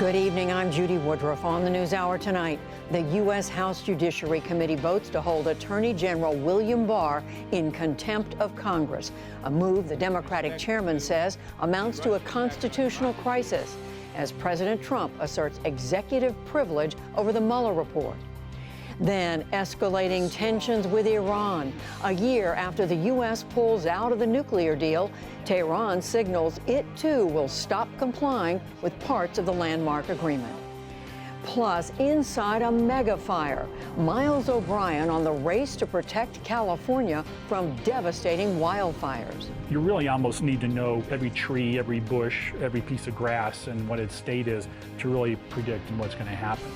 Good evening. I'm Judy Woodruff. On the NewsHour tonight, the U.S. House Judiciary Committee votes to hold Attorney General William Barr in contempt of Congress, a move the Democratic chairman says amounts to a constitutional crisis, as President Trump asserts executive privilege over the Mueller report. Then escalating tensions with Iran. A year after the U.S. pulls out of the nuclear deal, Tehran signals it too will stop complying with parts of the landmark agreement. Plus, inside a mega fire, Miles O'Brien on the race to protect California from devastating wildfires. You really almost need to know every tree, every bush, every piece of grass and what its state is to really predict what's going to happen.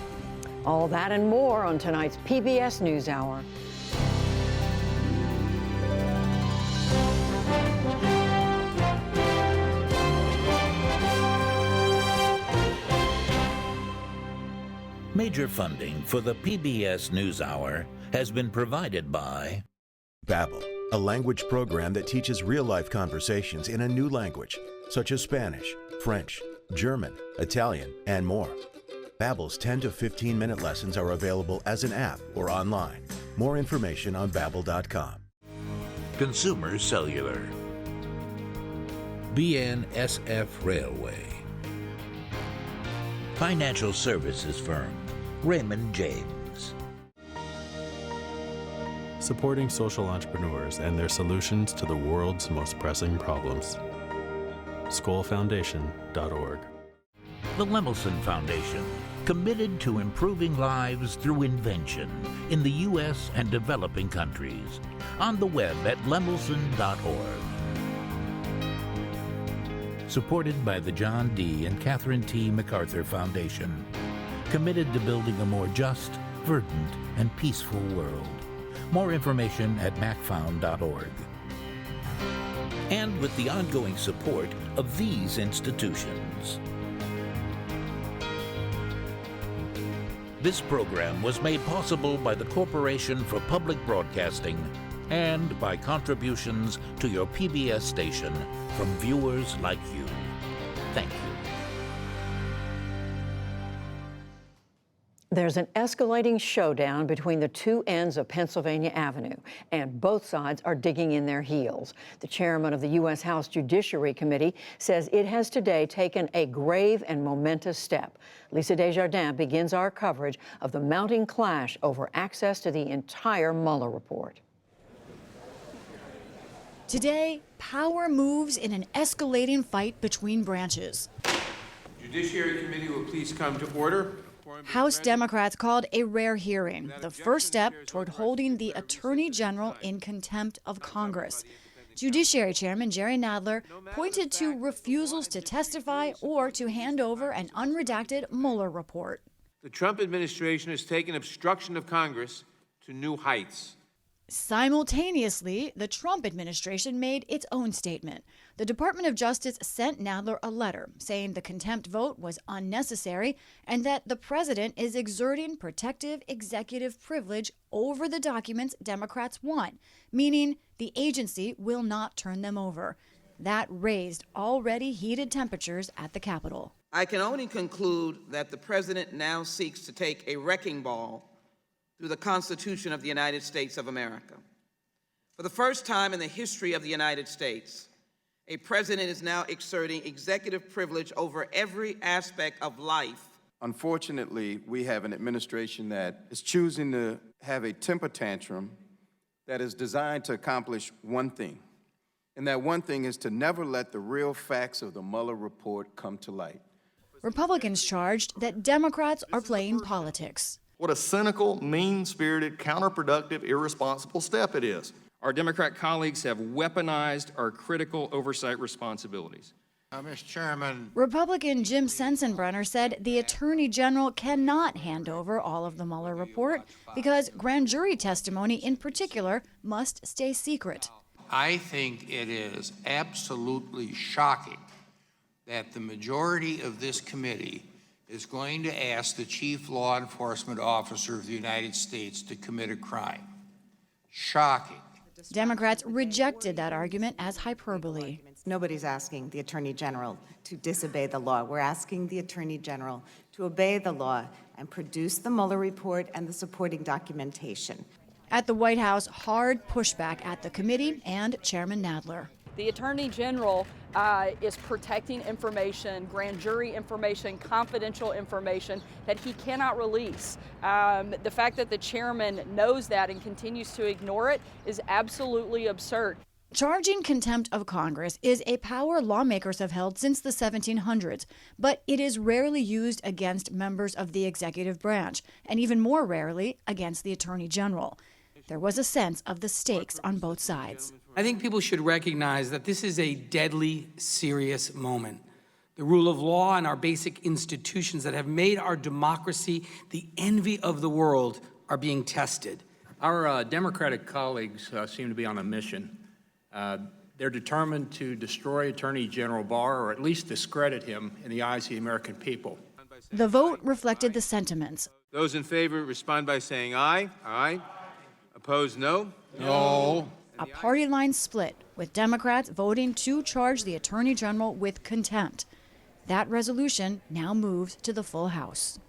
All that and more on tonight's PBS NewsHour. Major funding for the PBS NewsHour has been provided by Babbel, a language program that teaches real-life conversations in a new language, such as Spanish, French, German, Italian, and more. Babbel's 10 to 15-minute lessons are available as an app or online. More information on Babbel.com. Consumer Cellular, BNSF Railway, Financial Services Firm, Raymond James. Supporting social entrepreneurs and their solutions to the world's most pressing problems. SkollFoundation.org. The Lemelson Foundation, committed to improving lives through invention in the U.S. and developing countries. On the web at lemelson.org. Supported by the John D. and Catherine T. MacArthur Foundation, committed to building a more just, verdant, and peaceful world. More information at macfound.org. And with the ongoing support of these institutions. This program was made possible by the Corporation for Public Broadcasting and by contributions to your PBS station from viewers like you. Thank you. There's an escalating showdown between the two ends of Pennsylvania Avenue, and both sides are digging in their heels. The chairman of the U.S. House Judiciary Committee says it has today taken a grave and momentous step. Lisa Desjardins begins our coverage of the mounting clash over access to the entire Mueller report. Today, power moves in an escalating fight between branches. Judiciary Committee will please come to order. House Democrats called a rare hearing, the first step toward holding the Attorney General in contempt of Congress. Judiciary Chairman Jerry Nadler pointed to refusals to testify or to hand over an unredacted Mueller report. The Trump administration has taken obstruction of Congress to new heights. Simultaneously, the Trump administration made its own statement. The Department of Justice sent Nadler a letter saying the contempt vote was unnecessary and that the president is exerting protective executive privilege over the documents Democrats want, meaning the agency will not turn them over. That raised already heated temperatures at the Capitol. I can only conclude that the president now seeks to take a wrecking ball through the Constitution of the United States of America. For the first time in the history of the United States, a president is now exerting executive privilege over every aspect of life. Unfortunately, we have an administration that is choosing to have a temper tantrum that is designed to accomplish one thing. And that one thing is to never let the real facts of the Mueller report come to light. Republicans charged that Democrats are playing politics. What a cynical, mean-spirited, counterproductive, irresponsible step it is. Our Democrat colleagues have weaponized our critical oversight responsibilities. Mr. Chairman. Republican Jim Sensenbrenner said the Attorney General cannot hand over all of the Mueller report because grand jury testimony in particular must stay secret. I think it is absolutely shocking that the majority of this committee is going to ask the chief law enforcement officer of the United States to commit a crime. Shocking. Democrats rejected that argument as hyperbole. Nobody's asking the Attorney General to disobey the law. We're asking the Attorney General to obey the law and produce the Mueller report and the supporting documentation. At the White House, hard pushback at the committee and Chairman Nadler. The Attorney General is protecting information, grand jury information, confidential information that he cannot release. The fact that the chairman knows that and continues to ignore it is absolutely absurd. Charging contempt of Congress is a power lawmakers have held since the 1700s, but it is rarely used against members of the executive branch, and even more rarely against the Attorney General. There was a sense of the stakes on both sides. I think people should recognize that this is a deadly, serious moment. The rule of law and our basic institutions that have made our democracy the envy of the world are being tested. Our Democratic colleagues seem to be on a mission. They're determined to destroy Attorney General Barr, or at least discredit him in the eyes of the American people. The vote reflected the sentiments. Those in favor respond by saying aye. Aye. Opposed, no. No. A party line split, with Democrats voting to charge the Attorney General with contempt. That resolution now moves to the full House.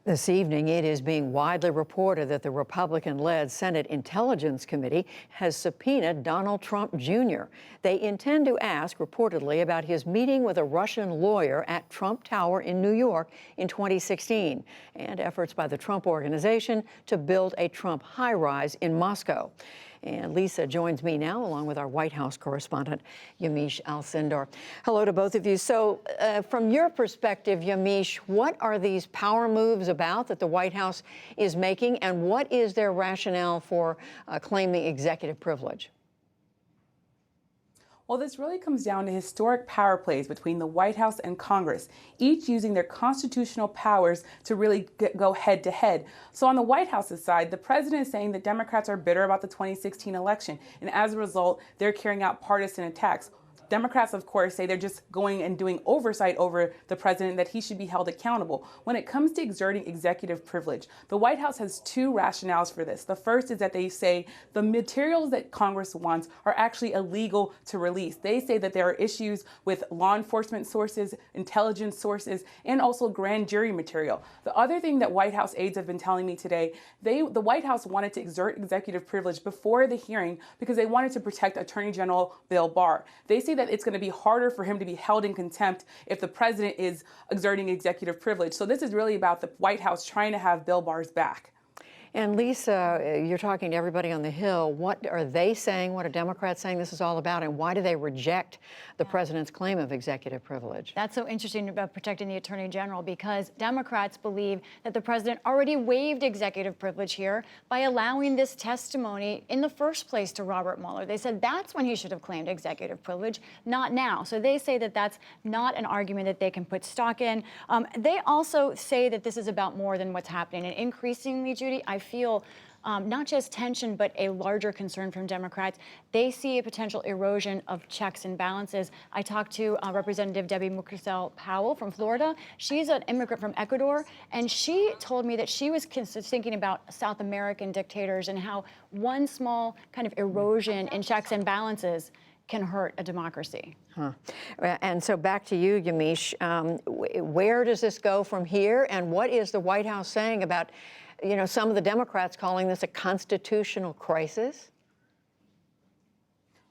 This evening, it is being widely reported that the Republican-led Senate Intelligence Committee has subpoenaed Donald Trump Jr. They intend to ask, reportedly, about his meeting with a Russian lawyer at Trump Tower in New York in 2016 and efforts by the Trump Organization to build a Trump high-rise in Moscow. And Lisa joins me now, along with our White House correspondent, Yamiche Alcindor. Hello to both of you. So from your perspective, Yamiche, what are these power moves about that the White House is making, and what is their rationale for claiming executive privilege? Well, this really comes down to historic power plays between the White House and Congress, each using their constitutional powers to really go head to head. So on the White House's side, the president is saying that Democrats are bitter about the 2016 election, and as a result, they're carrying out partisan attacks. Democrats, of course, say they're just going and doing oversight over the president, that he should be held accountable. When it comes to exerting executive privilege, the White House has two rationales for this. The first is that they say the materials that Congress wants are actually illegal to release. They say that there are issues with law enforcement sources, intelligence sources, and also grand jury material. The other thing that White House aides have been telling me today, the White House wanted to exert executive privilege before the hearing because they wanted to protect Attorney General Bill Barr. They say that it's going to be harder for him to be held in contempt if the president is exerting executive privilege. So this is really about the White House trying to have Bill Barr's back. And Lisa, you're talking to everybody on the Hill. What are they saying? What are Democrats saying this is all about? And why do they reject the president's claim of executive privilege? That's so interesting about protecting the Attorney General, because Democrats believe that the president already waived executive privilege here by allowing this testimony in the first place to Robert Mueller. They said that's when he should have claimed executive privilege, not now. So they say that that's not an argument that they can put stock in. They also say that this is about more than what's happening. And increasingly, Judy, I feel not just tension, but a larger concern from Democrats. They see a potential erosion of checks and balances. I talked to Representative Debbie Mucarsel-Powell from Florida. She's an immigrant from Ecuador, and she told me that she was thinking about South American dictators and how one small kind of erosion in checks and balances can hurt a democracy. And so back to you, Yamiche. Where does this go from here, and what is the White House saying about, you know, some of the Democrats calling this a constitutional crisis?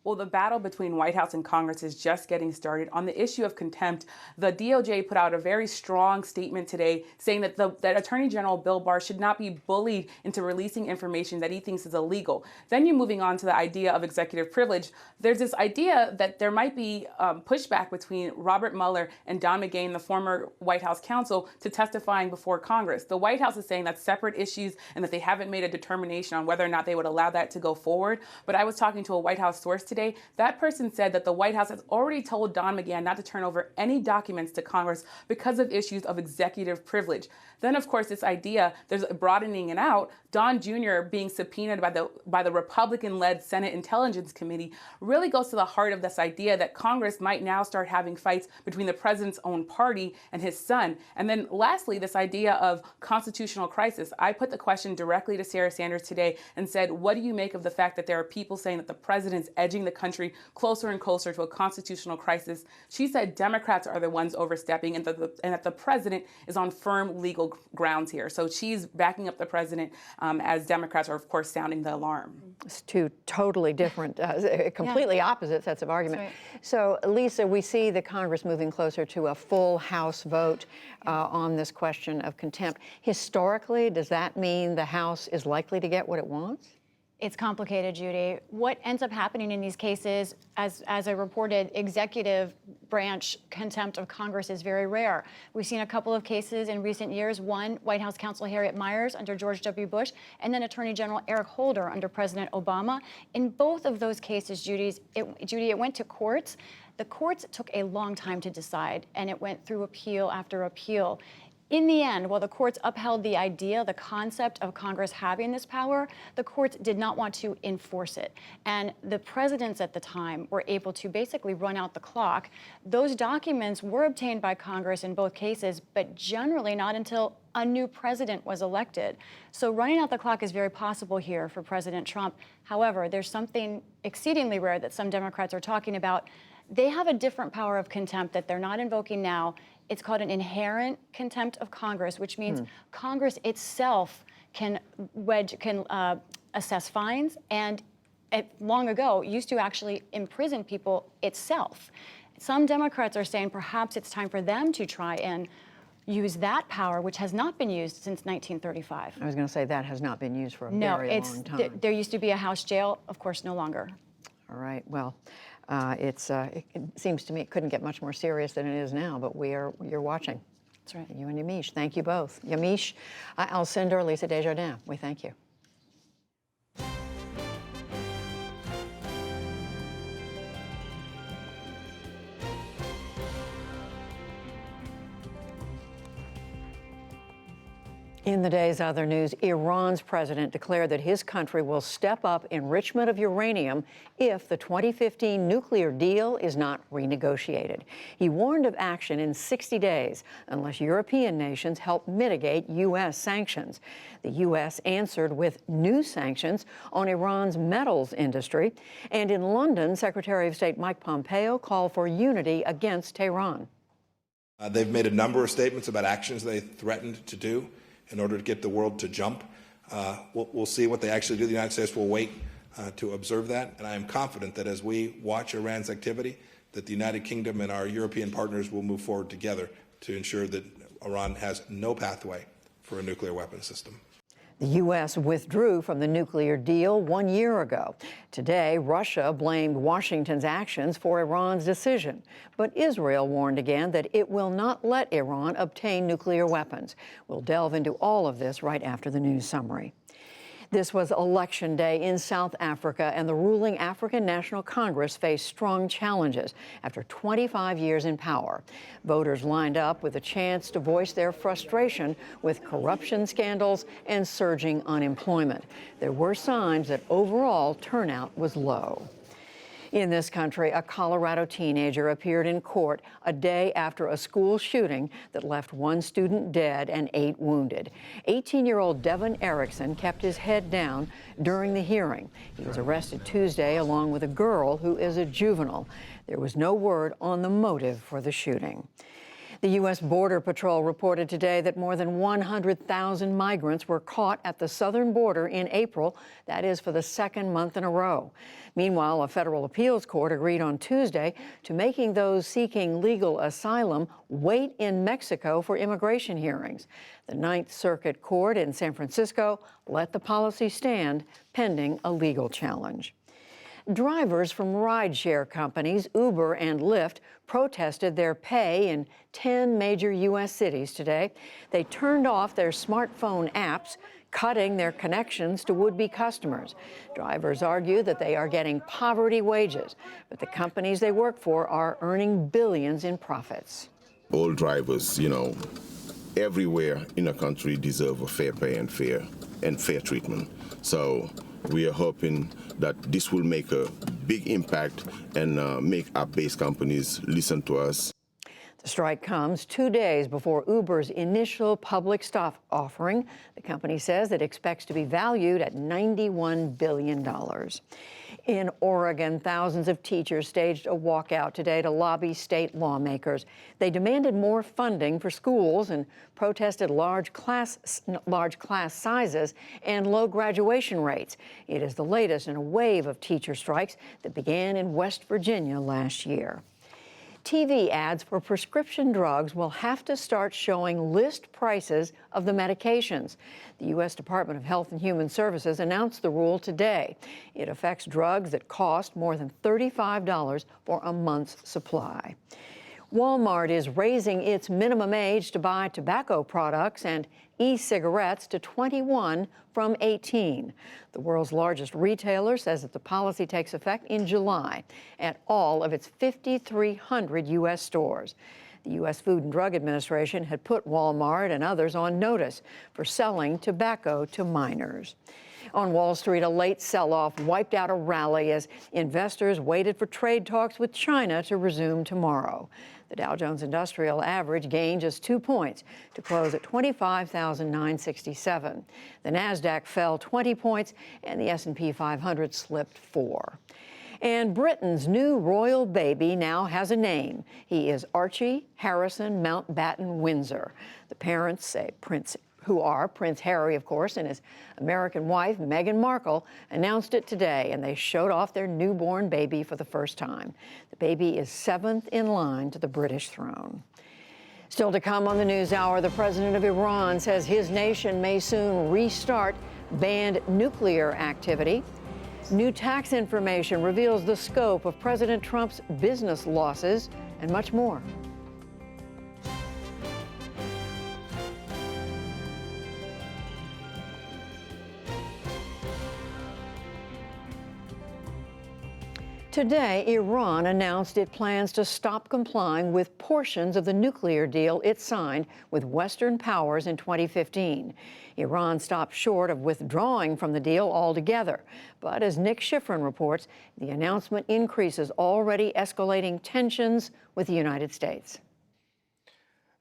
Well, the battle between White House and Congress is just getting started. On the issue of contempt, the DOJ put out a very strong statement today saying that that Attorney General Bill Barr should not be bullied into releasing information that he thinks is illegal. Then you're moving on to the idea of executive privilege. There's this idea that there might be pushback between Robert Mueller and Don McGahn, the former White House counsel, to testifying before Congress. The White House is saying that's separate issues and that they haven't made a determination on whether or not they would allow that to go forward. But I was talking to a White House source today. That person said that the White House has already told Don McGahn not to turn over any documents to Congress because of issues of executive privilege. Then, of course, this idea, there's broadening it out Don Jr. being subpoenaed by the Republican-led Senate Intelligence Committee really goes to the heart of this idea that Congress might now start having fights between the president's own party and his son. And then lastly, this idea of constitutional crisis. I put the question directly to Sarah Sanders today and said, what do you make of the fact that there are people saying that the president's edging the country closer and closer to a constitutional crisis? She said Democrats are the ones overstepping and that the president is on firm legal grounds here. So she's backing up the president as Democrats are, of course, sounding the alarm. It's two totally different, completely opposite sets of argument. Right. So, Lisa, we see the Congress moving closer to a full House vote on this question of contempt. Historically, does that mean the House is likely to get what it wants? It's complicated, Judy. What ends up happening in these cases, as I reported, executive branch contempt of Congress is very rare. We've seen a couple of cases in recent years, one, White House counsel Harriet Miers under George W. Bush, and then Attorney General Eric Holder under President Obama. In both of those cases, Judy, it went to courts. The courts took a long time to decide, and it went through appeal after appeal. In the end, while the courts upheld the idea, the concept of Congress having this power, the courts did not want to enforce it. And the presidents at the time were able to basically run out the clock. Those documents were obtained by Congress in both cases, but generally not until a new president was elected. So running out the clock is very possible here for President Trump. However, there's something exceedingly rare that some Democrats are talking about. They have a different power of contempt that they're not invoking now. It's called an inherent contempt of Congress, which means Congress itself can assess fines and long ago used to actually imprison people itself. Some Democrats are saying perhaps it's time for them to try and use that power, which has not been used since 1935. I was going to say that has not been used for a very long time. There used to be a House jail, of course, no longer. All right, well, it seems to me it couldn't get much more serious than it is now, but you're watching. That's right. You and Yamiche, thank you both. Yamiche Alcindor, Lisa Desjardins, we thank you. In the day's other news, Iran's president declared that his country will step up enrichment of uranium if the 2015 nuclear deal is not renegotiated. He warned of action in 60 days unless European nations help mitigate U.S. sanctions. The U.S. answered with new sanctions on Iran's metals industry. And in London, Secretary of State Mike Pompeo called for unity against Tehran. They've made a number of statements about actions they threatened to do in order to get the world to jump. We'll see what they actually do. The United States will wait to observe that. And I am confident that as we watch Iran's activity, that the United Kingdom and our European partners will move forward together to ensure that Iran has no pathway for a nuclear weapons system. The U.S. withdrew from the nuclear deal 1 year ago. Today, Russia blamed Washington's actions for Iran's decision. But Israel warned again that it will not let Iran obtain nuclear weapons. We'll delve into all of this right after the news summary. This was Election Day in South Africa, and the ruling African National Congress faced strong challenges after 25 years in power. Voters lined up with a chance to voice their frustration with corruption scandals and surging unemployment. There were signs that overall turnout was low. In this country, a Colorado teenager appeared in court a day after a school shooting that left 1 student dead and 8 wounded. 18-year-old Devin Erickson kept his head down during the hearing. He was arrested Tuesday along with a girl who is a juvenile. There was no word on the motive for the shooting. The U.S. Border Patrol reported today that more than 100,000 migrants were caught at the southern border in April. That is for the second month in a row. Meanwhile, a federal appeals court agreed on Tuesday to making those seeking legal asylum wait in Mexico for immigration hearings. The Ninth Circuit Court in San Francisco let the policy stand pending a legal challenge. Drivers from rideshare companies Uber and Lyft protested their pay in 10 major U.S. cities today. They turned off their smartphone apps, cutting their connections to would-be customers. Drivers argue that they are getting poverty wages, but the companies they work for are earning billions in profits. All drivers, everywhere in the country deserve a fair pay and fair and fair treatment. So we are hoping that this will make a big impact and make our base companies listen to us. The strike comes 2 days before Uber's initial public stock offering. The company says it expects to be valued at $91 billion. In Oregon, thousands of teachers staged a walkout today to lobby state lawmakers. They demanded more funding for schools and protested large class sizes and low graduation rates. It is the latest in a wave of teacher strikes that began in West Virginia last year. TV ads for prescription drugs will have to start showing list prices of the medications. The U.S. Department of Health and Human Services announced the rule today. It affects drugs that cost more than $35 for a month's supply. Walmart is raising its minimum age to buy tobacco products and e-cigarettes to 21 from 18. The world's largest retailer says that the policy takes effect in July at all of its 5,300 U.S. stores. The U.S. Food and Drug Administration had put Walmart and others on notice for selling tobacco to minors. On Wall Street, a late sell-off wiped out a rally as investors waited for trade talks with China to resume tomorrow. The Dow Jones Industrial Average gained just 2 points to close at 25,967. The Nasdaq fell 20 points, and the S&P 500 slipped 4. And Britain's new royal baby now has a name. He is Archie Harrison Mountbatten Windsor. The parents say Prince Harry, of course, and his American wife, Meghan Markle, announced it today, and they showed off their newborn baby for the first time. The baby is 7th in line to the British throne. Still to come on the NewsHour, the president of Iran says his nation may soon restart banned nuclear activity. New tax information reveals the scope of President Trump's business losses, and much more. Today, Iran announced it plans to stop complying with portions of the nuclear deal it signed with Western powers in 2015. Iran stopped short of withdrawing from the deal altogether. But as Nick Schifrin reports, the announcement increases already escalating tensions with the United States.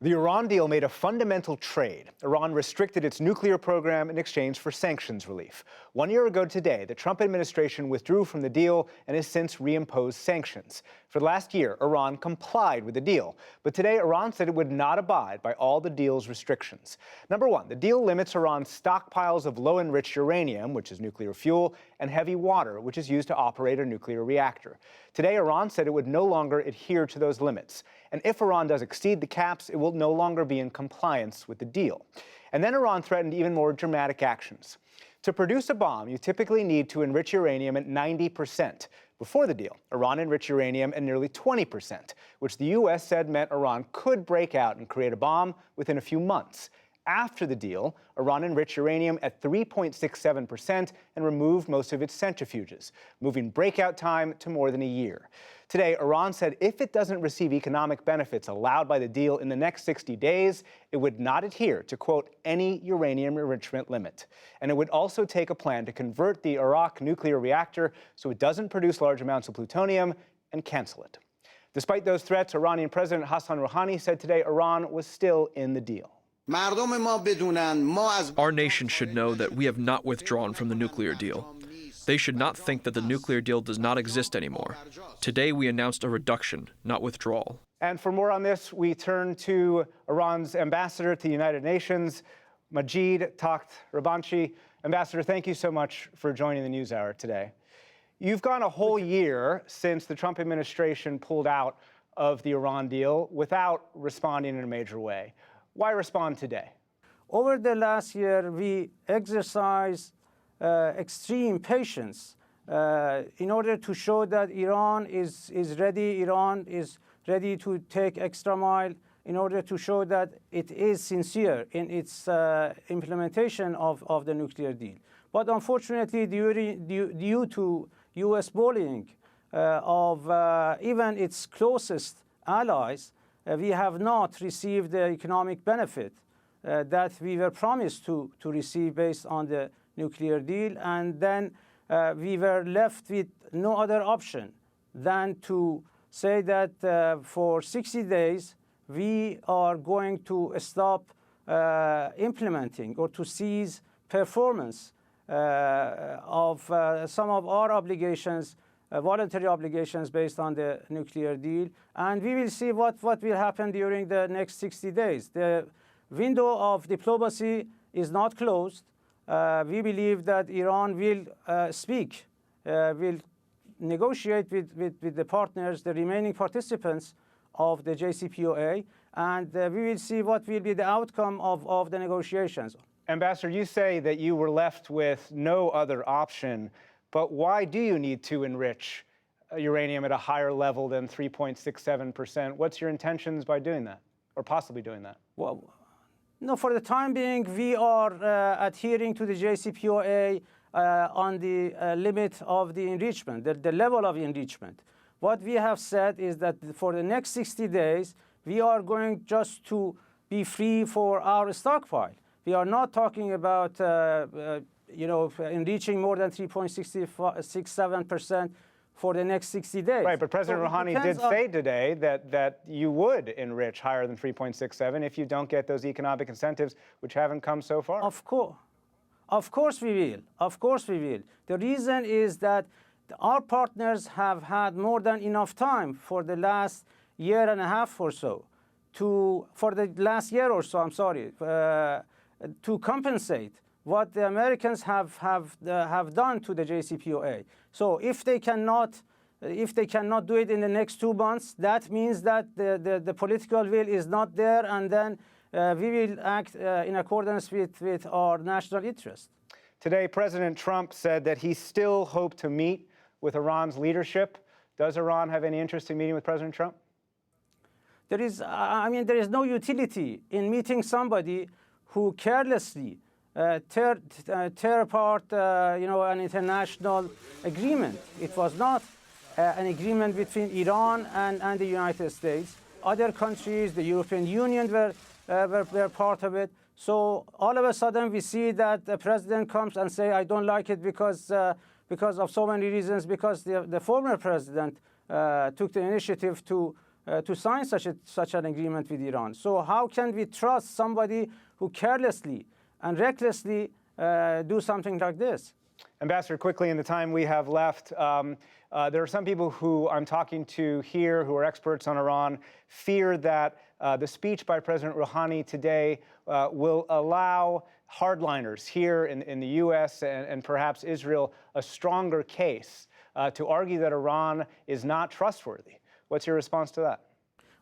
The Iran deal made a fundamental trade. Iran restricted its nuclear program in exchange for sanctions relief. 1 year ago today, the Trump administration withdrew from the deal and has since reimposed sanctions. For the last year, Iran complied with the deal. But today, Iran said it would not abide by all the deal's restrictions. Number one, the deal limits Iran's stockpiles of low-enriched uranium, which is nuclear fuel, and heavy water, which is used to operate a nuclear reactor. Today, Iran said it would no longer adhere to those limits. And if Iran does exceed the caps, it will no longer be in compliance with the deal. And then Iran threatened even more dramatic actions. To produce a bomb, you typically need to enrich uranium at 90%. Before the deal, Iran enriched uranium at nearly 20%, which the U.S. said meant Iran could break out and create a bomb within a few months. After the deal, Iran enriched uranium at 3.67% and removed most of its centrifuges, moving breakout time to more than a year. Today, Iran said if it doesn't receive economic benefits allowed by the deal in the next 60 days, it would not adhere to, quote, any uranium enrichment limit. And it would also take a plan to convert the Arak nuclear reactor so it doesn't produce large amounts of plutonium and cancel it. Despite those threats, Iranian President Hassan Rouhani said today Iran was still in the deal. Our nation should know that we have not withdrawn from the nuclear deal. They should not think that the nuclear deal does not exist anymore. Today we announced a reduction, not withdrawal. And for more on this, we turn to Iran's ambassador to the United Nations, Majid Takht Rabanchi. Ambassador, thank you so much for joining the NewsHour today. You've gone a whole year since the Trump administration pulled out of the Iran deal without responding in a major way. Why respond today? Over the last year, we exercised extreme patience in order to show that Iran is ready. Iran is ready to take extra mile in order to show that it is sincere in its implementation of the nuclear deal. But unfortunately, due to U.S. bullying of even its closest allies, we have not received the economic benefit that we were promised to receive based on the nuclear deal. And then we were left with no other option than to say that for 60 days, we are going to stop implementing or to cease performance of some of our obligations, voluntary obligations based on the nuclear deal. And we will see what will happen during the next 60 days. The window of diplomacy is not closed. We believe that Iran will speak, will negotiate with the partners, the remaining participants of the JCPOA, and we will see what will be the outcome of the negotiations. Ambassador, you say that you were left with no other option, but why do you need to enrich uranium at a higher level than 3.67%? What's your intentions by doing that, or possibly doing that? Well, no, for the time being, we are adhering to the JCPOA on the limit of the enrichment, the level of enrichment. What we have said is that for the next 60 days, we are going just to be free for our stockpile. We are not talking about enriching more than 3.67% for the next 60 days. Right, but President Rouhani did say today that you would enrich higher than 3.67 if you don't get those economic incentives, which haven't come so far. Of course we will. Of course we will. The reason is that our partners have had more than enough time for the last year and a half or so to compensate what the Americans have done to the JCPOA. So if they cannot do it in the next 2 months, that means that the political will is not there, and then we will act in accordance with our national interest. Today, President Trump said that he still hoped to meet with Iran's leadership. Does Iran have any interest in meeting with President Trump? There is no utility in meeting somebody who carelessly tear apart, an international agreement. It was not an agreement between Iran and the United States. Other countries, the European Union were part of it. So all of a sudden we see that the president comes and say, I don't like it because of so many reasons, because the former president took the initiative to sign such an agreement with Iran. So how can we trust somebody who carelessly and recklessly do something like this? Ambassador, quickly in the time we have left, there are some people who I'm talking to here who are experts on Iran fear that the speech by President Rouhani today will allow hardliners here in the U.S. and perhaps Israel a stronger case to argue that Iran is not trustworthy. What's your response to that?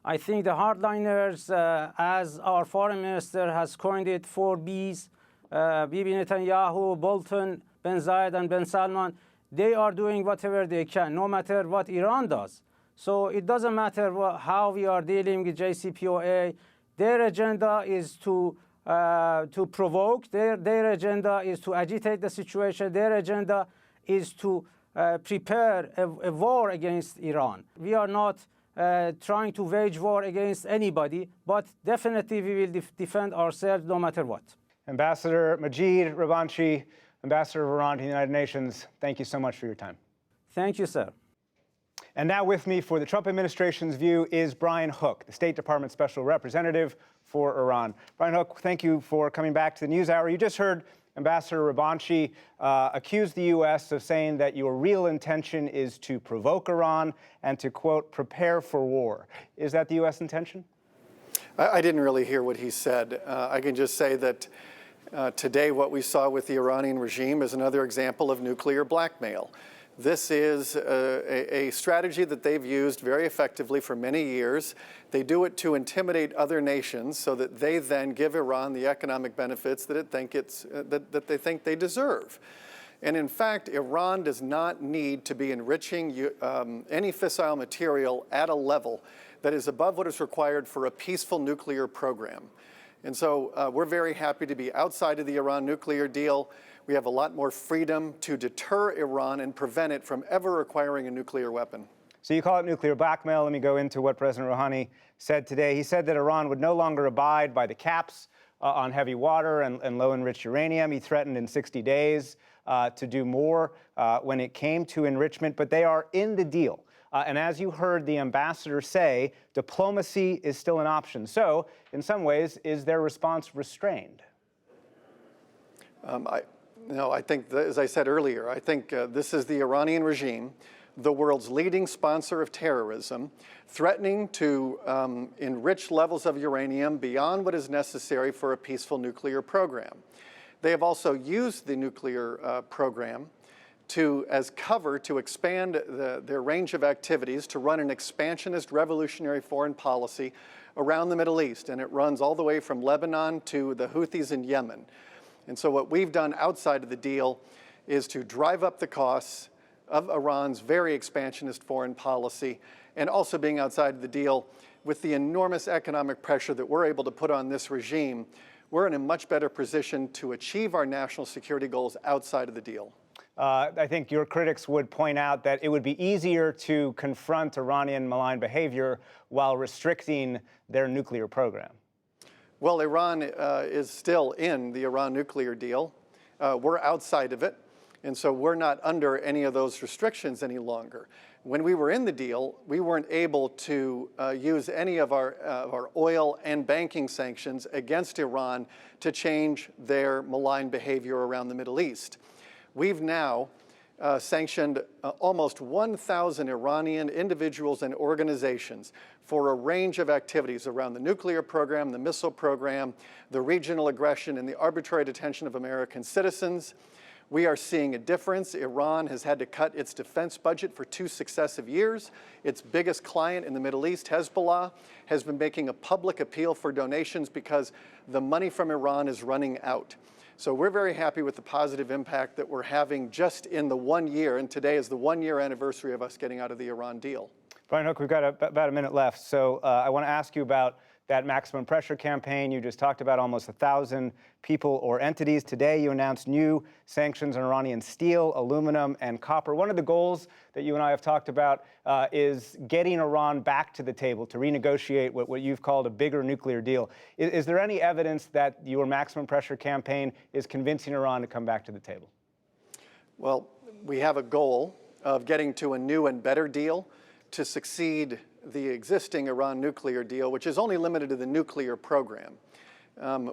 I think the hardliners, as our foreign minister has coined it, 4 Bs, Bibi Netanyahu, Bolton, Ben Zayed, and Ben Salman, they are doing whatever they can, no matter what Iran does. So it doesn't matter how we are dealing with JCPOA. Their agenda is to provoke. Their agenda is to agitate the situation. Their agenda is to prepare a war against Iran. We are not trying to wage war against anybody, but definitely we will defend ourselves no matter what. Ambassador Majid Rabanchi, Ambassador of Iran to the United Nations, thank you so much for your time. Thank you, sir. And now with me for the Trump administration's view is Brian Hook, the State Department Special Representative for Iran. Brian Hook, thank you for coming back to the NewsHour. You just heard Ambassador Rabanchi accuse the U.S. of saying that your real intention is to provoke Iran and to, quote, prepare for war. Is that the U.S. intention? I didn't really hear what he said. I can just say that today what we saw with the Iranian regime is another example of nuclear blackmail. This is a strategy that they've used very effectively for many years. They do it to intimidate other nations so that they then give Iran the economic benefits that that they think they deserve. And in fact, Iran does not need to be enriching any fissile material at a level that is above what is required for a peaceful nuclear program. And so we're very happy to be outside of the Iran nuclear deal. We have a lot more freedom to deter Iran and prevent it from ever acquiring a nuclear weapon. So you call it nuclear blackmail. Let me go into what President Rouhani said today. He said that Iran would no longer abide by the caps on heavy water and low-enriched uranium. He threatened in 60 days to do more when it came to enrichment, but they are in the deal. And as you heard the ambassador say, diplomacy is still an option. So, in some ways, is their response restrained? I think, as I said earlier, I think this is the Iranian regime, the world's leading sponsor of terrorism, threatening to enrich levels of uranium beyond what is necessary for a peaceful nuclear program. They have also used the nuclear program as cover to expand their range of activities, to run an expansionist revolutionary foreign policy around the Middle East. And it runs all the way from Lebanon to the Houthis in Yemen. And so what we've done outside of the deal is to drive up the costs of Iran's very expansionist foreign policy, and also being outside of the deal with the enormous economic pressure that we're able to put on this regime, we're in a much better position to achieve our national security goals outside of the deal. I think your critics would point out that it would be easier to confront Iranian malign behavior while restricting their nuclear program. Well, Iran is still in the Iran nuclear deal. We're outside of it, and so we're not under any of those restrictions any longer. When we were in the deal, we weren't able to use any of our oil and banking sanctions against Iran to change their malign behavior around the Middle East. We've now sanctioned almost 1,000 Iranian individuals and organizations for a range of activities around the nuclear program, the missile program, the regional aggression, and the arbitrary detention of American citizens. We are seeing a difference. Iran has had to cut its defense budget for 2 successive years. Its biggest client in the Middle East, Hezbollah, has been making a public appeal for donations because the money from Iran is running out. So we're very happy with the positive impact that we're having just in the 1 year, and today is the 1-year anniversary of us getting out of the Iran deal. Brian Hook, we've got about a minute left, so I want to ask you about that maximum pressure campaign. You just talked about almost 1,000 people or entities. Today, you announced new sanctions on Iranian steel, aluminum, and copper. One of the goals that you and I have talked about is getting Iran back to the table to renegotiate what you've called a bigger nuclear deal. Is there any evidence that your maximum pressure campaign is convincing Iran to come back to the table? Well, we have a goal of getting to a new and better deal to succeed the existing Iran nuclear deal, which is only limited to the nuclear program.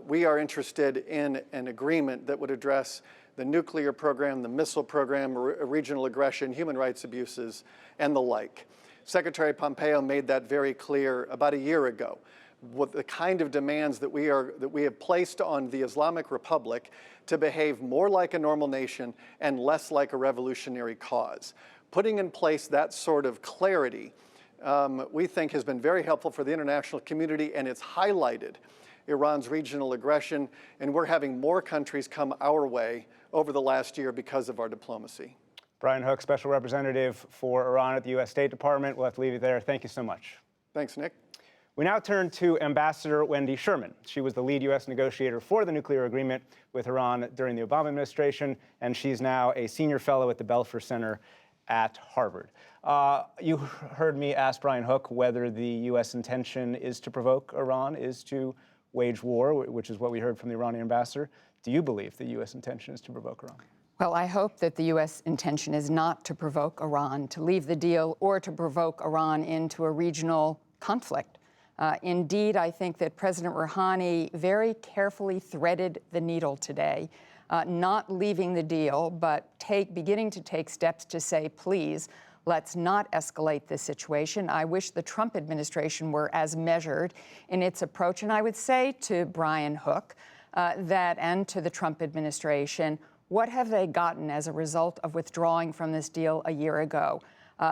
We are interested in an agreement that would address the nuclear program, the missile program, regional aggression, human rights abuses, and the like. Secretary Pompeo made that very clear about a year ago. What the kind of demands that we have placed on the Islamic Republic to behave more like a normal nation and less like a revolutionary cause. Putting in place that sort of clarity we think has been very helpful for the international community, and it's highlighted Iran's regional aggression, and we're having more countries come our way over the last year because of our diplomacy. Brian Hook, Special Representative for Iran at the U.S. State Department. We'll have to leave it there. Thank you so much. Thanks, Nick. We now turn to Ambassador Wendy Sherman. She was the lead U.S. negotiator for the nuclear agreement with Iran during the Obama administration, and she's now a senior fellow at the Belfer Center at Harvard. You heard me ask Brian Hook whether the U.S. intention is to provoke Iran, is to wage war, which is what we heard from the Iranian ambassador. Do you believe the U.S. intention is to provoke Iran? Well, I hope that the U.S. intention is not to provoke Iran to leave the deal or to provoke Iran into a regional conflict. Indeed, I think that President Rouhani very carefully threaded the needle today, not leaving the deal, but beginning to take steps to say, please, let's not escalate this situation. I wish the Trump administration were as measured in its approach. And I would say to Brian Hook and to the Trump administration, what have they gotten as a result of withdrawing from this deal a year ago?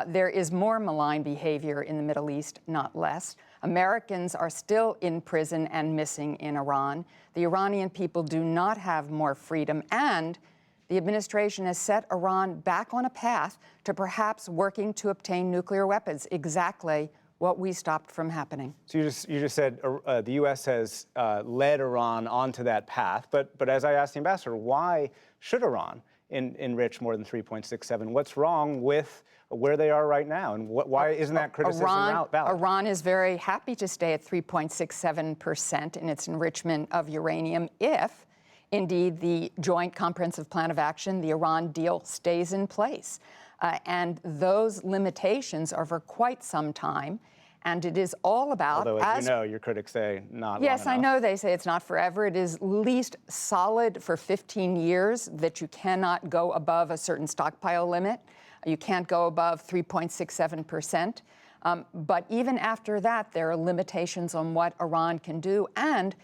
There is more malign behavior in the Middle East, not less. Americans are still in prison and missing in Iran. The Iranian people do not have more freedom, and the administration has set Iran back on a path to perhaps working to obtain nuclear weapons, exactly what we stopped from happening. So you just said the U.S. has led Iran onto that path, but as I asked the ambassador, why should Iran enrich more than 3.67? What's wrong with where they are right now. And why isn't that criticism valid? Iran is very happy to stay at 3.67% in its enrichment of uranium if, indeed, the Joint Comprehensive Plan of Action, the Iran deal, stays in place. And those limitations are for quite some time. And it is all about, although, as you know, your critics say not yes, long enough. I know they say it's not forever. It is least solid for 15 years that you cannot go above a certain stockpile limit. You can't go above 3.67%. But even after that, there are limitations on what Iran can do. And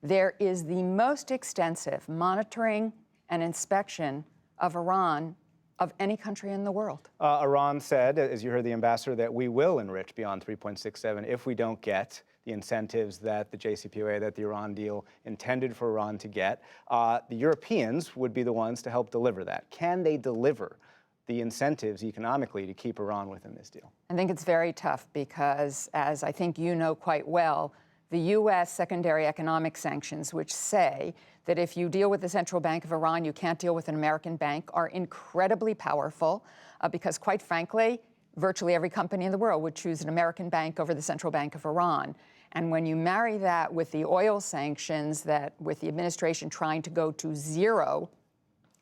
there is the most extensive monitoring and inspection of Iran of any country in the world. Iran said, as you heard the ambassador, that we will enrich beyond 3.67 if we don't get the incentives that the JCPOA, that the Iran deal intended for Iran to get. The Europeans would be the ones to help deliver that. Can they deliver the incentives economically to keep Iran within this deal? I think it's very tough because, as I think you know quite well, the U.S. secondary economic sanctions, which say that if you deal with the Central Bank of Iran, you can't deal with an American bank, are incredibly powerful because, quite frankly, virtually every company in the world would choose an American bank over the Central Bank of Iran. And when you marry that with the oil sanctions, that with the administration trying to go to zero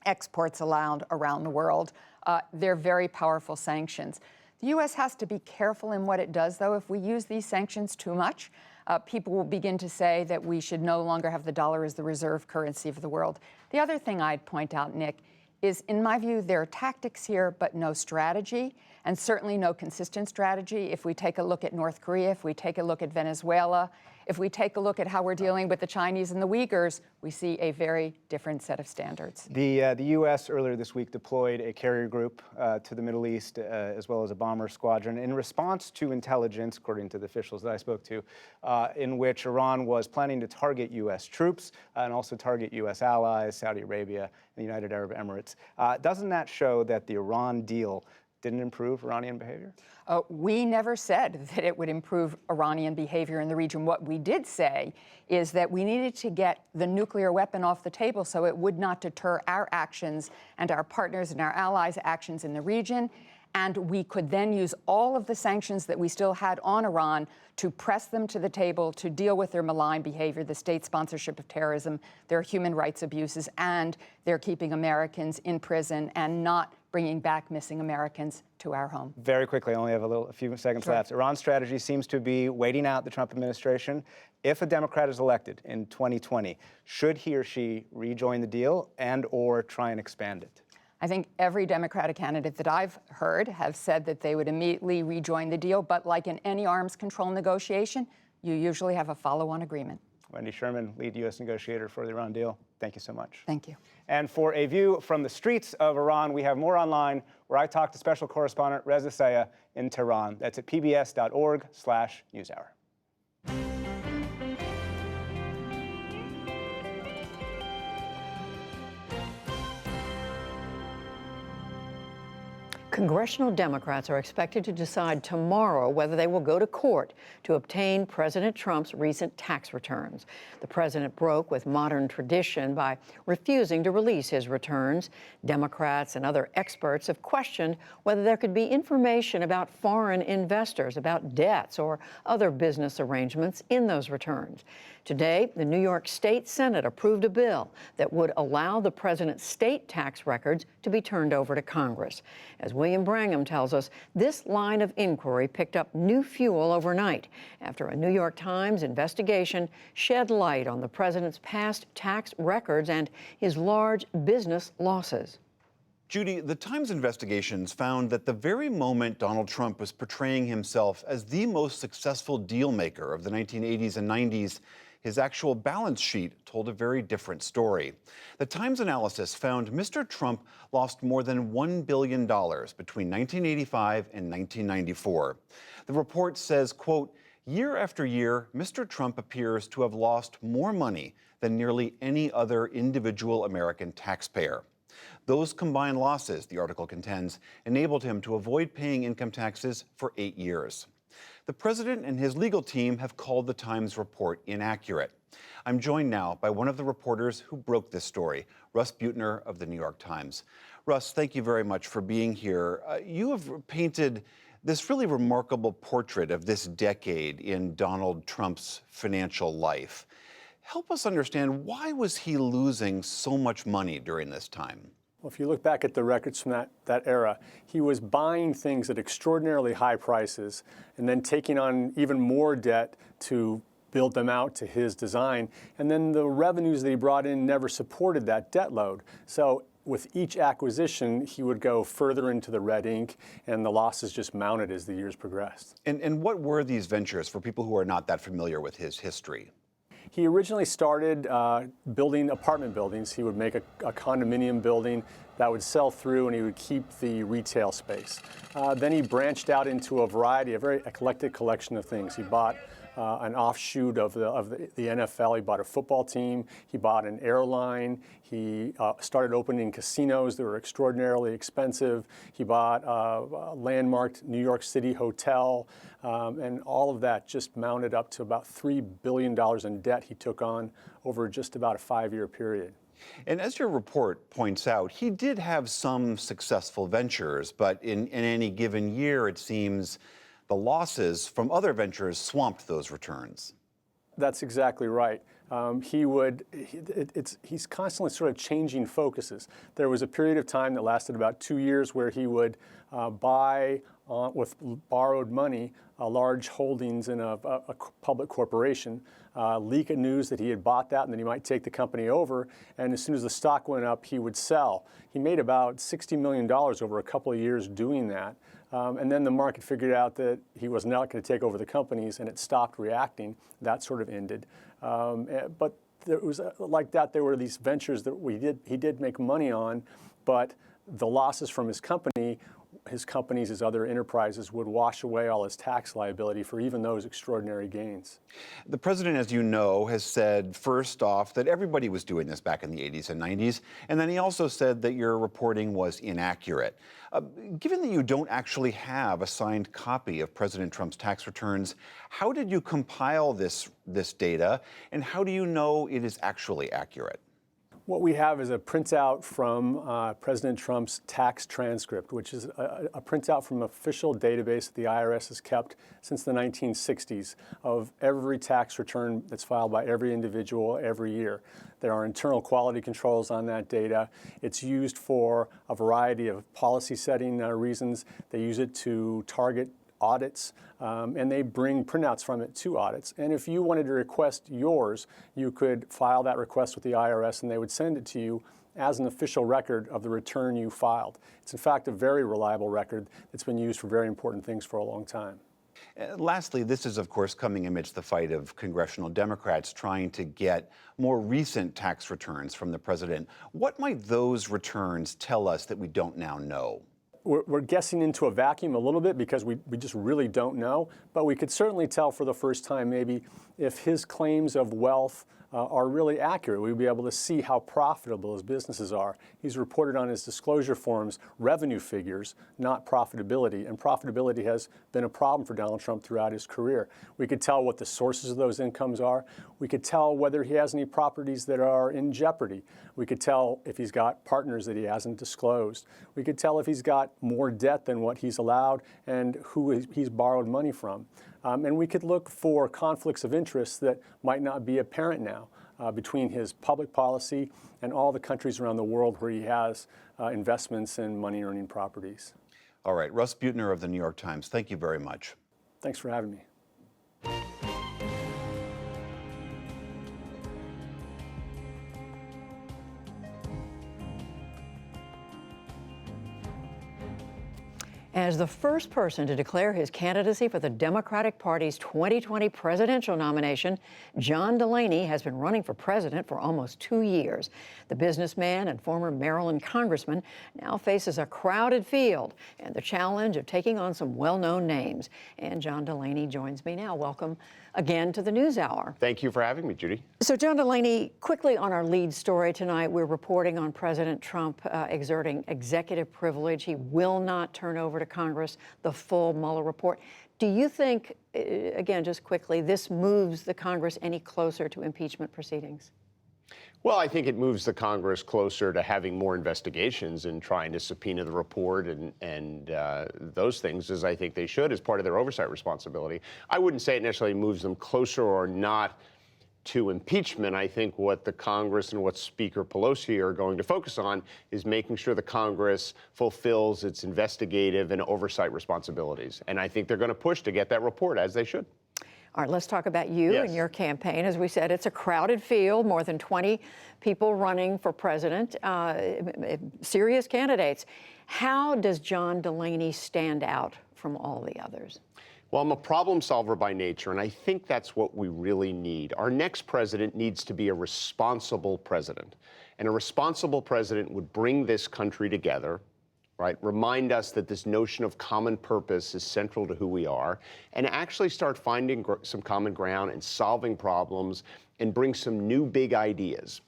exports allowed around the world, they're very powerful sanctions. The U.S. has to be careful in what it does, though. If we use these sanctions too much, people will begin to say that we should no longer have the dollar as the reserve currency of the world. The other thing I'd point out, Nick, is, in my view, there are tactics here, but no strategy, and certainly no consistent strategy. If we take a look at North Korea, if we take a look at Venezuela, if we take a look at how we're dealing with the Chinese and the Uyghurs, we see a very different set of standards. The U.S. earlier this week deployed a carrier group to the Middle East, as well as a bomber squadron, in response to intelligence, according to the officials that I spoke to, in which Iran was planning to target U.S. troops and also target U.S. allies, Saudi Arabia, and the United Arab Emirates. Doesn't that show that the Iran deal didn't improve Iranian behavior? We never said that it would improve Iranian behavior in the region. What we did say is that we needed to get the nuclear weapon off the table so it would not deter our actions and our partners and our allies' actions in the region. And we could then use all of the sanctions that we still had on Iran to press them to the table to deal with their malign behavior, the state sponsorship of terrorism, their human rights abuses, and their keeping Americans in prison and not bringing back missing Americans to our home. Very quickly, I only have a few seconds left. Iran's strategy seems to be waiting out the Trump administration. If a Democrat is elected in 2020, should he or she rejoin the deal and or try and expand it? I think every Democratic candidate that I've heard have said that they would immediately rejoin the deal, but like in any arms control negotiation, you usually have a follow-on agreement. Wendy Sherman, lead U.S. negotiator for the Iran deal. Thank you so much. Thank you. And for a view from the streets of Iran, we have more online where I talk to special correspondent Reza Sayah in Tehran. That's at pbs.org/newshour. Congressional Democrats are expected to decide tomorrow whether they will go to court to obtain President Trump's recent tax returns. The president broke with modern tradition by refusing to release his returns. Democrats and other experts have questioned whether there could be information about foreign investors, about debts or other business arrangements in those returns. Today, the New York State Senate approved a bill that would allow the president's state tax records to be turned over to Congress. As William Brangham tells us, this line of inquiry picked up new fuel overnight after a New York Times investigation shed light on the president's past tax records and his large business losses. Judy, the Times investigations found that the very moment Donald Trump was portraying himself as the most successful deal maker of the 1980s and 90s, his actual balance sheet told a very different story. The Times analysis found Mr. Trump lost more than $1 billion between 1985 and 1994. The report says, quote, "Year after year, Mr. Trump appears to have lost more money than nearly any other individual American taxpayer. Those combined losses, the article contends, enabled him to avoid paying income taxes for 8 years. The president and his legal team have called the Times report inaccurate. I'm joined now by one of the reporters who broke this story, Russ Buettner of the New York Times. Russ, thank you very much for being here. You have painted this really remarkable portrait of this decade in Donald Trump's financial life. Help us understand, why was he losing so much money during this time? Well, if you look back at the records from that era, he was buying things at extraordinarily high prices and then taking on even more debt to build them out to his design. And then the revenues that he brought in never supported that debt load. So with each acquisition, he would go further into the red ink, and the losses just mounted as the years progressed. And what were these ventures for people who are not that familiar with his history? He originally started building apartment buildings. He would make a condominium building that would sell through, and he would keep the retail space. Then he branched out into a very eclectic collection of things. He bought an offshoot of the NFL. He bought a football team. He bought an airline. He started opening casinos that were extraordinarily expensive. He bought a landmarked New York City hotel. And all of that just mounted up to about $3 billion in debt he took on over just about a 5-year period. And as your report points out, he did have some successful ventures, but in any given year, it seems the losses from other ventures swamped those returns. That's exactly right. He's constantly sort of changing focuses. There was a period of time that lasted about 2 years where he would buy with borrowed money large holdings in a public corporation, leak a news that he had bought that, and then he might take the company over, and as soon as the stock went up, he would sell. He made about $60 million over a couple of years doing that. And then the market figured out that he was not going to take over the companies, and it stopped reacting. That sort of ended. But there was like that. There were these ventures that he did make money on, but the losses from his companies, his other enterprises, would wash away all his tax liability for even those extraordinary gains. The president, as you know, has said, first off, that everybody was doing this back in the 80s and 90s, and then he also said that your reporting was inaccurate. Given that you don't actually have a signed copy of President Trump's tax returns, how did you compile this data, and how do you know it is actually accurate? What we have is a printout from President Trump's tax transcript, which is a printout from an official database that the IRS has kept since the 1960s of every tax return that's filed by every individual every year. There are internal quality controls on that data. It's used for a variety of policy setting reasons. They use it to target audits, and they bring printouts from it to audits. And if you wanted to request yours, you could file that request with the IRS, and they would send it to you as an official record of the return you filed. It's in fact a very reliable record that's been used for very important things for a long time. Lastly, this is, of course, coming amidst the fight of congressional Democrats trying to get more recent tax returns from the president. What might those returns tell us that we don't now know? We're guessing into a vacuum a little bit because we just really don't know, but we could certainly tell for the first time maybe if his claims of wealth are really accurate. We'd be able to see how profitable his businesses are. He's reported on his disclosure forms revenue figures, not profitability, and profitability has been a problem for Donald Trump throughout his career. We could tell what the sources of those incomes are. We could tell whether he has any properties that are in jeopardy. We could tell if he's got partners that he hasn't disclosed. We could tell if he's got more debt than what he's allowed and who he's borrowed money from. And we could look for conflicts of interest that might not be apparent now between his public policy and all the countries around the world where he has investments in money-earning properties. All right, Russ Buettner of the New York Times, thank you very much. Thanks for having me. As the first person to declare his candidacy for the Democratic Party's 2020 presidential nomination, John Delaney has been running for president for almost 2 years. The businessman and former Maryland congressman now faces a crowded field and the challenge of taking on some well-known names. And John Delaney joins me now. Welcome again to the NewsHour. Thank you for having me, Judy. So, John Delaney, quickly on our lead story tonight, we're reporting on President Trump exerting executive privilege. He will not turn over to Congress the full Mueller report. Do you think, again, just quickly, this moves the Congress any closer to impeachment proceedings? Well, I think it moves the Congress closer to having more investigations and trying to subpoena the report and those things, as I think they should, as part of their oversight responsibility. I wouldn't say it necessarily moves them closer or not to impeachment. I think what the Congress and what Speaker Pelosi are going to focus on is making sure the Congress fulfills its investigative and oversight responsibilities. And I think they're going to push to get that report, as they should. All right, let's talk about you and your campaign. As we said, it's a crowded field, more than 20 people running for president, serious candidates. How does John Delaney stand out from all the others? Well, I'm a problem solver by nature, and I think that's what we really need. Our next president needs to be a responsible president. And a responsible president would bring this country together, right? Remind us that this notion of common purpose is central to who we are, and actually start finding some common ground and solving problems and bring some new big ideas.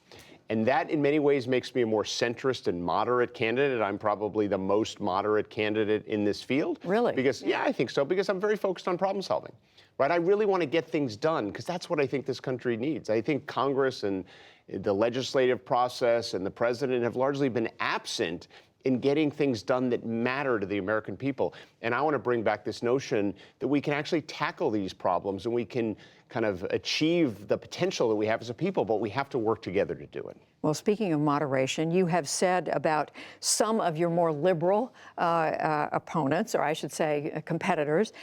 And that, in many ways, makes me a more centrist and moderate candidate. I'm probably the most moderate candidate in this field. Really? Because, yeah, I think so, because I'm very focused on problem solving, right? I really want to get things done, because that's what I think this country needs. I think Congress and the legislative process and the president have largely been absent in getting things done that matter to the American people. And I want to bring back this notion that we can actually tackle these problems and we can kind of achieve the potential that we have as a people, but we have to work together to do it. Well, speaking of moderation, you have said about some of your more liberal opponents, or I should say competitors,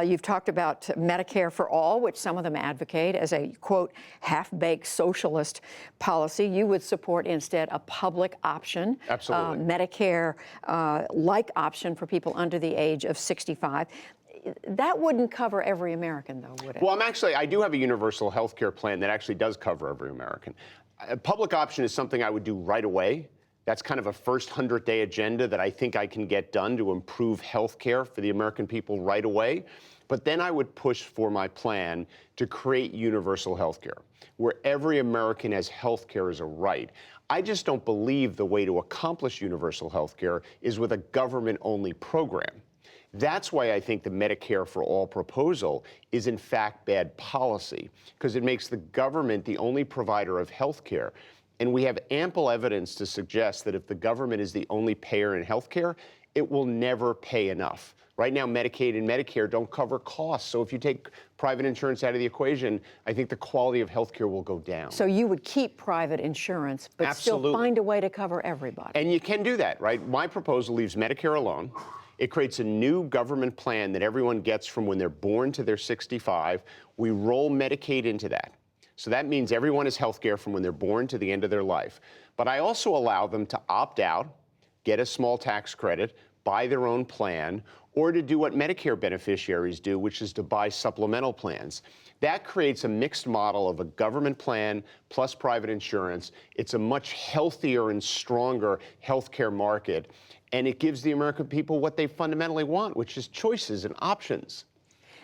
you've talked about Medicare for all, which some of them advocate as a, quote, half-baked socialist policy. You would support instead a public option, Medicare-like option for people under the age of 65. That wouldn't cover every American, though, would it? Well, I do have a universal health care plan that actually does cover every American. A public option is something I would do right away. That's kind of a first 100-day agenda that I think I can get done to improve health care for the American people right away. But then I would push for my plan to create universal health care, where every American has health care as a right. I just don't believe the way to accomplish universal health care is with a government-only program. That's why I think the Medicare for All proposal is in fact bad policy, because it makes the government the only provider of health care. And we have ample evidence to suggest that if the government is the only payer in health care, it will never pay enough. Right now, Medicaid and Medicare don't cover costs. So if you take private insurance out of the equation, I think the quality of health care will go down. So you would keep private insurance, but still find a way to cover everybody. And you can do that, right? My proposal leaves Medicare alone. It creates a new government plan that everyone gets from when they're born to they're 65. We roll Medicaid into that. So that means everyone has health care from when they're born to the end of their life. But I also allow them to opt out, get a small tax credit, buy their own plan, or to do what Medicare beneficiaries do, which is to buy supplemental plans. That creates a mixed model of a government plan plus private insurance. It's a much healthier and stronger healthcare market, and it gives the American people what they fundamentally want, which is choices and options.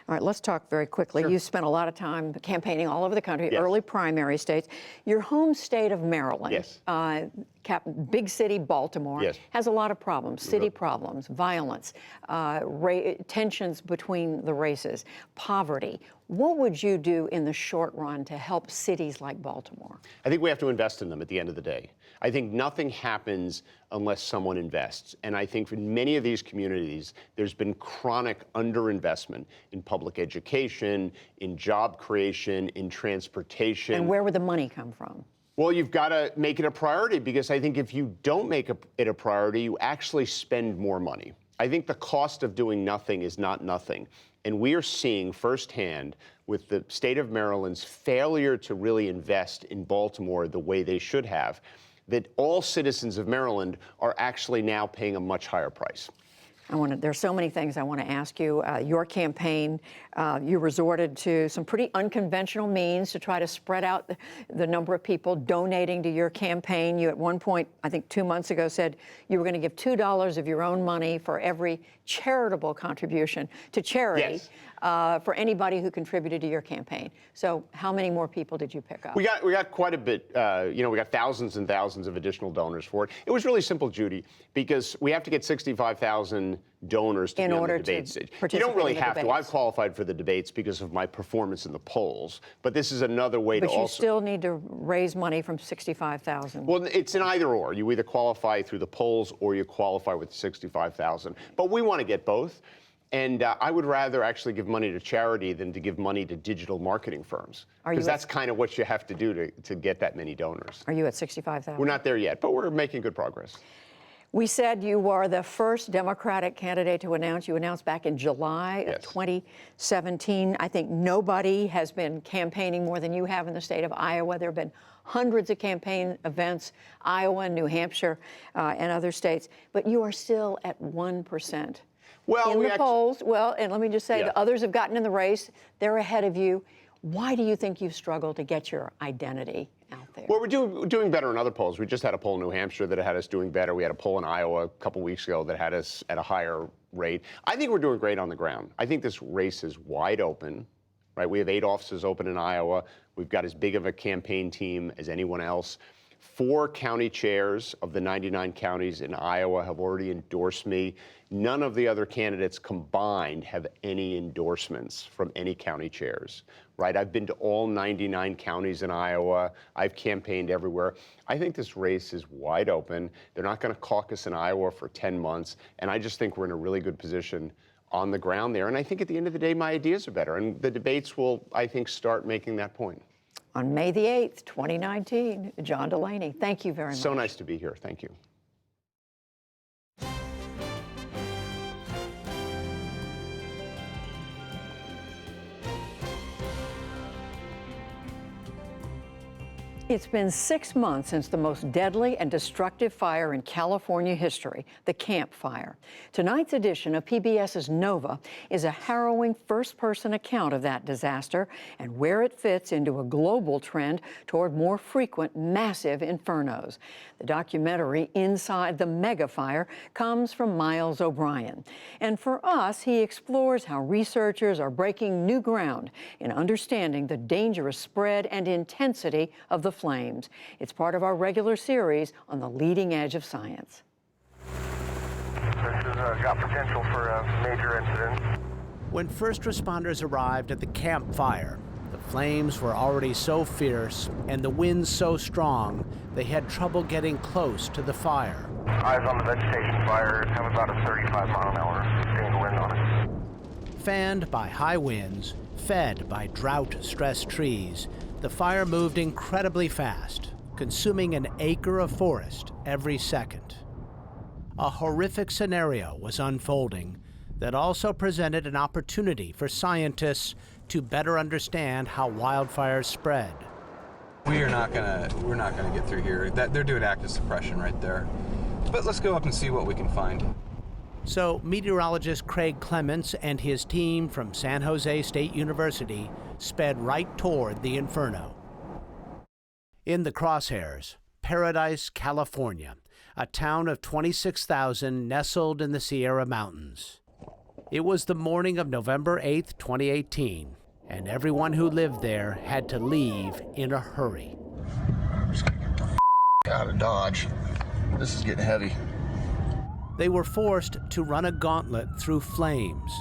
All right, let's talk very quickly. Sure. You spent a lot of time campaigning all over the country, early primary states. Your home state of Maryland, big city Baltimore, has a lot of problems, city problems, violence, tensions between the races, poverty. What would you do in the short run to help cities like Baltimore? I think we have to invest in them at the end of the day. I think nothing happens unless someone invests. And I think for many of these communities, there's been chronic underinvestment in public education, in job creation, in transportation. And where would the money come from? Well, you've got to make it a priority, because I think if you don't make it a priority, you actually spend more money. I think the cost of doing nothing is not nothing. And we are seeing firsthand with the state of Maryland's failure to really invest in Baltimore the way they should have, that all citizens of Maryland are actually now paying a much higher price. There's so many things I want to ask you. Your campaign, you resorted to some pretty unconventional means to try to spread out the number of people donating to your campaign. You at one point, I think 2 months ago, said you were going to give $2 of your own money for every charitable contribution to charity for anybody who contributed to your campaign. So how many more people did you pick up? We got quite a bit. We got thousands and thousands of additional donors for it. It was really simple, Judy, because we have to get 65,000 million donors to In be on order the to debate stage. You participate don't really in the have to. debates. I've qualified for the debates because of my performance in the polls, but this is another way But to you also... still need to raise money from 65,000. Well, it's an either or. You either qualify through the polls or you qualify with 65,000. But we want to get both. And I would rather actually give money to charity than to give money to digital marketing firms. Because that's kind of what you have to do to get that many donors. Are you at 65,000? We're not there yet, but we're making good progress. We said you are the first Democratic candidate to announce. You announced back in July of 2017. I think nobody has been campaigning more than you have in the state of Iowa. There have been hundreds of campaign events, Iowa, New Hampshire, and other states. But you are still at 1%. Well, in the polls, and let me just say, the others have gotten in the race. They're ahead of you. Why do you think you've struggled to get your identity out there? Well, we're doing better in other polls. We just had a poll in New Hampshire that had us doing better. We had a poll in Iowa a couple weeks ago that had us at a higher rate. I think we're doing great on the ground. I think this race is wide open, right? We have 8 offices open in Iowa. We've got as big of a campaign team as anyone else. 4 county chairs of the 99 counties in Iowa have already endorsed me. None of the other candidates combined have any endorsements from any county chairs, right? I've been to all 99 counties in Iowa. I've campaigned everywhere. I think this race is wide open. They're not going to caucus in Iowa for 10 months. And I just think we're in a really good position on the ground there. And I think at the end of the day, my ideas are better. And the debates will, I think, start making that point. On May the 8th, 2019, John Delaney, thank you very much. So nice to be here. Thank you. It's been 6 months since the most deadly and destructive fire in California history, the Camp Fire. Tonight's edition of PBS's Nova is a harrowing first-person account of that disaster and where it fits into a global trend toward more frequent, massive infernos. The documentary Inside the Mega Fire comes from Miles O'Brien. And for us, he explores how researchers are breaking new ground in understanding the dangerous spread and intensity of the flames. It's part of our regular series on the leading edge of science. This has got potential for a major incident. When first responders arrived at the Camp Fire, the flames were already so fierce and the winds so strong, they had trouble getting close to the fire. Eyes on the vegetation fire, have about a 35 mile an hour sustained wind on it. Fanned by high winds, fed by drought-stressed trees, the fire moved incredibly fast, consuming an acre of forest every second. A horrific scenario was unfolding that also presented an opportunity for scientists to better understand how wildfires spread. We're not gonna get through here. They're doing active suppression right there. But let's go up and see what we can find. So meteorologist Craig Clements and his team from San Jose State University sped right toward the inferno. In the crosshairs, Paradise, California, a town of 26,000 nestled in the Sierra Mountains. It was the morning of November 8th, 2018, and everyone who lived there had to leave in a hurry. Just gonna get the out of Dodge. This is getting heavy. They were forced to run a gauntlet through flames.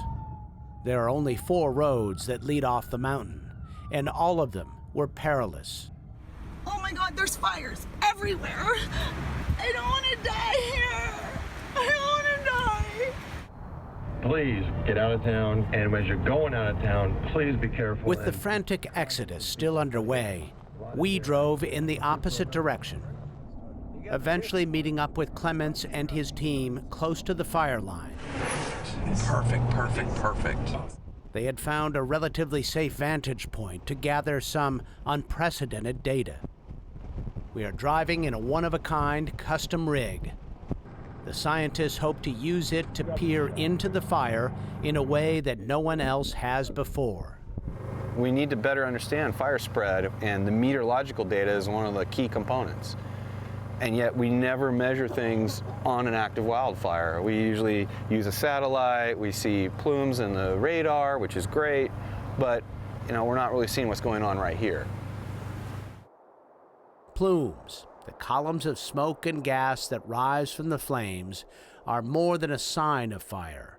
There are only 4 roads that lead off the mountain, and all of them were perilous. Oh my God, there's fires everywhere. I don't want to die here. I don't want to die. Please get out of town, and as you're going out of town, please be careful. With the frantic exodus still underway, we drove in the opposite direction, eventually meeting up with Clements and his team close to the fire line. Perfect, perfect, perfect. They had found a relatively safe vantage point to gather some unprecedented data. We are driving in a one-of-a-kind custom rig. The scientists hope to use it to peer into the fire in a way that no one else has before. We need to better understand fire spread, and the meteorological data is one of the key components. And yet we never measure things on an active wildfire. We usually use a satellite, we see plumes in the radar, which is great, but we're not really seeing what's going on right here. Plumes, the columns of smoke and gas that rise from the flames, are more than a sign of fire.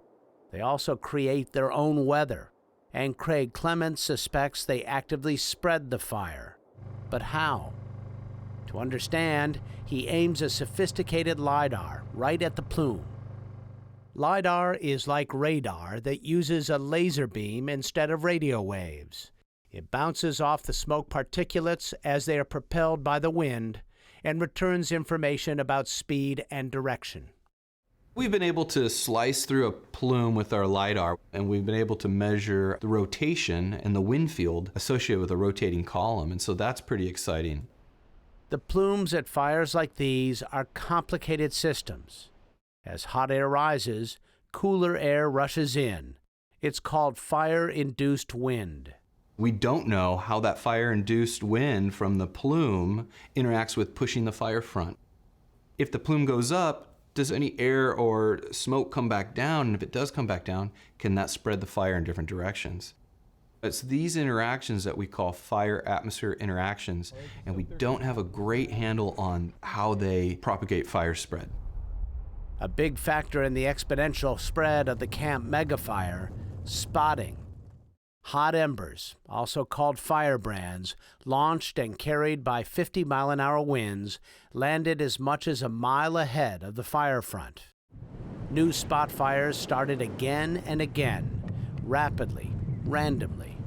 They also create their own weather, and Craig Clements suspects they actively spread the fire. But how? To understand, he aims a sophisticated LiDAR right at the plume. LiDAR is like radar that uses a laser beam instead of radio waves. It bounces off the smoke particulates as they are propelled by the wind and returns information about speed and direction. We've been able to slice through a plume with our LiDAR, and we've been able to measure the rotation and the wind field associated with a rotating column, and so that's pretty exciting. The plumes at fires like these are complicated systems. As hot air rises, cooler air rushes in. It's called fire-induced wind. We don't know how that fire-induced wind from the plume interacts with pushing the fire front. If the plume goes up, does any air or smoke come back down? And if it does come back down, can that spread the fire in different directions? It's these interactions that we call fire-atmosphere interactions, and we don't have a great handle on how they propagate fire spread. A big factor in the exponential spread of the Camp Megafire, spotting. Hot embers, also called firebrands, launched and carried by 50-mile-an-hour winds, landed as much as a mile ahead of the fire front. New spot fires started again and again, rapidly, randomly.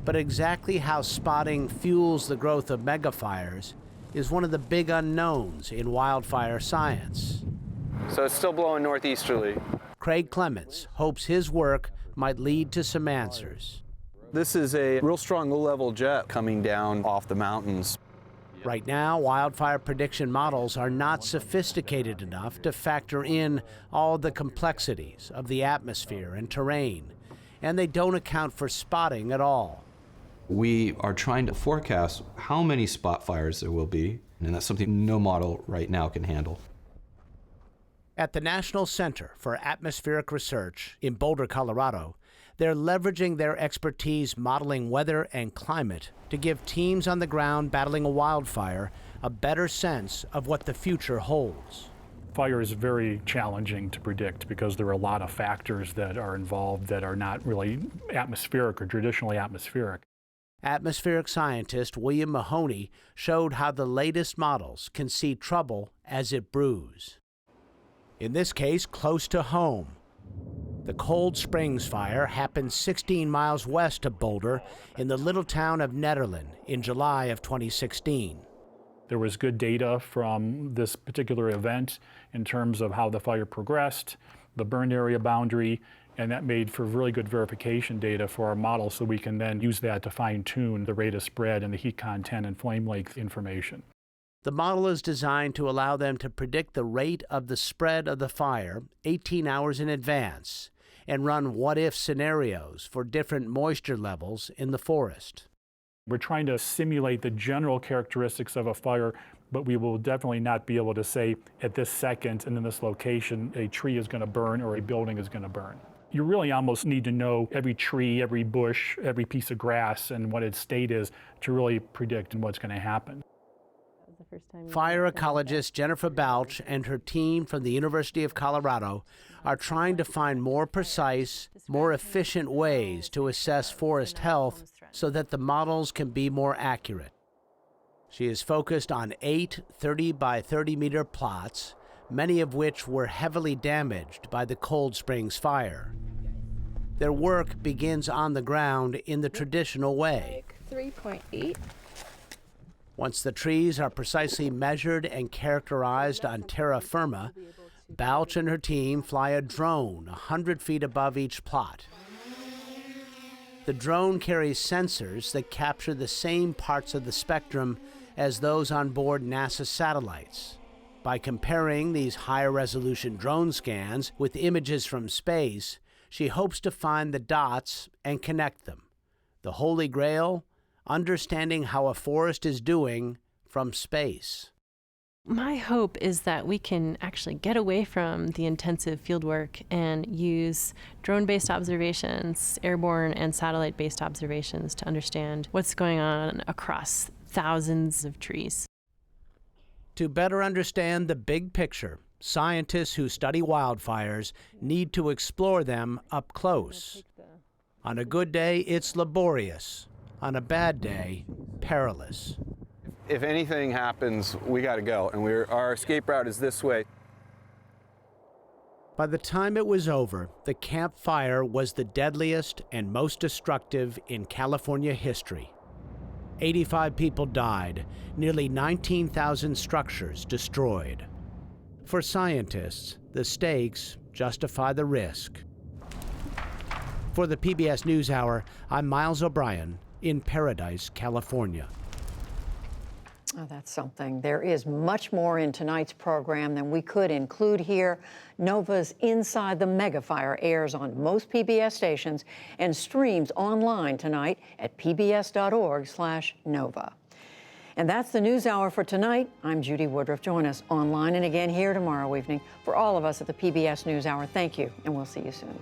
But exactly how spotting fuels the growth of megafires is one of the big unknowns in wildfire science. So it's still blowing northeasterly. Craig Clements hopes his work might lead to some answers. This is a real strong low-level jet coming down off the mountains. Right now, wildfire prediction models are not sophisticated enough to factor in all the complexities of the atmosphere and terrain, and they don't account for spotting at all. We are trying to forecast how many spot fires there will be, and that's something no model right now can handle. At the National Center for Atmospheric Research in Boulder, Colorado, they're leveraging their expertise modeling weather and climate to give teams on the ground battling a wildfire a better sense of what the future holds. Fire is very challenging to predict because there are a lot of factors that are involved that are not really atmospheric or traditionally atmospheric. Atmospheric scientist William Mahoney showed how the latest models can see trouble as it brews. In this case, close to home. The Cold Springs fire happened 16 miles west of Boulder in the little town of Nederland in July of 2016. There was good data from this particular event in terms of how the fire progressed, the burned area boundary, and that made for really good verification data for our model so we can then use that to fine-tune the rate of spread and the heat content and flame length information. The model is designed to allow them to predict the rate of the spread of the fire 18 hours in advance and run what-if scenarios for different moisture levels in the forest. We're trying to simulate the general characteristics of a fire, but we will definitely not be able to say at this second and in this location a tree is going to burn or a building is going to burn. You really almost need to know every tree, every bush, every piece of grass and what its state is to really predict what's going to happen. Fire ecologist Jennifer Balch and her team from the University of Colorado are trying to find more precise, more efficient ways to assess forest health so that the models can be more accurate. She is focused on 8 30 by 30 meter plots, many of which were heavily damaged by the Cold Springs fire. Their work begins on the ground in the traditional way. 3.8. Once the trees are precisely measured and characterized on terra firma, Balch and her team fly a drone 100 feet above each plot. The drone carries sensors that capture the same parts of the spectrum as those on board NASA satellites. By comparing these higher resolution drone scans with images from space, she hopes to find the dots and connect them. The Holy Grail: understanding how a forest is doing from space. My hope is that we can actually get away from the intensive field work and use drone-based observations, airborne and satellite-based observations to understand what's going on across thousands of trees. To better understand the big picture, Scientists who study wildfires need to explore them up close. On a good day, it's laborious. On a bad day, perilous. If anything happens, we got to go, and our escape route is this way. By the time it was over, the Camp Fire was the deadliest and most destructive in California history. 85 people died, nearly 19,000 structures destroyed. For scientists, the stakes justify the risk. For the PBS NewsHour, I'm Miles O'Brien in Paradise, California. Oh, that's something. There is much more in tonight's program than we could include here. NOVA's Inside the Megafire airs on most PBS stations and streams online tonight at pbs.org/Nova. And that's the NewsHour for tonight. I'm Judy Woodruff. Join us online and again here tomorrow evening. For all of us at the PBS NewsHour, thank you, and we'll see you soon.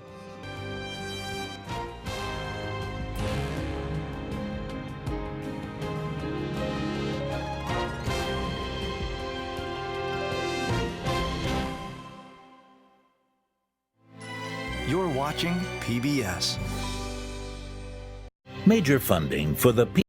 You're watching PBS. Major funding for the